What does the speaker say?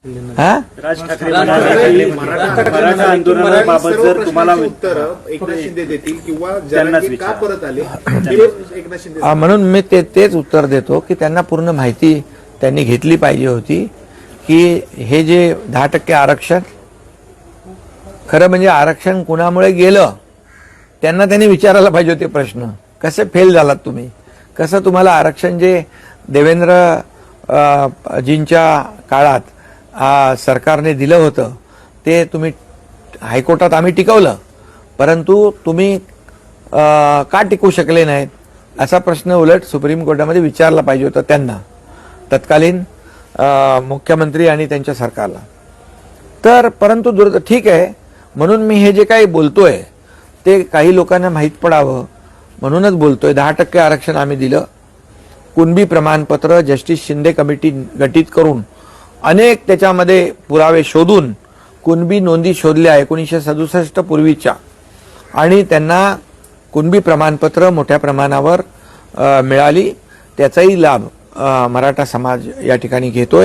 हा राज ठाकरे म्हणाले की मराठा आंदोलनाबाबत जर तुम्हाला उत्तर एकनाथ शिंदे देतील किंवा त्यांनाच जरांगे का विचारा. परत आले हे एकनाथ शिंदे म्हणून मी तेच उत्तर देतो की त्यांना पूर्ण माहिती त्यांनी घेतली पाहिजे होती की हे जे 10% आरक्षण खरं म्हणजे आरक्षण कुणामुळे गेलं त्यांना त्यांनी विचारायला पाहिजे होते प्रश्न. कसे फेल झालात तुम्ही, कसं तुम्हाला आरक्षण जे देवेंद्र जींच्या काळात सरकारने दिलं होतं ते तुम्ही हायकोर्टात आम्ही टिकवलं, परंतु तुम्ही का टिकवू शकले नाहीत असा प्रश्न उलट सुप्रीम कोर्टामध्ये विचारला पाहिजे होता त्यांना, तत्कालीन मुख्यमंत्री आणि त्यांच्या सरकारला. तर परंतु ठीक आहे, म्हणून मी हे जे काही बोलतोय ते काही लोकांना माहीत पडावं म्हणूनच बोलतोय. 10% आरक्षण आम्ही दिलं. कुणबी प्रमाणपत्र जस्टिस शिंदे कमिटी गठीत करून अनेक त्याच्यामध्ये पुरावे शोधून कुणबी नोंदी शोधल्या 1967 पूर्वीच्या, आणि त्यांना कुणबी प्रमाणपत्र मोठ्या प्रमाणावर मिळाली. त्याचाही लाभ मराठा समाज या ठिकाणी घेतोय.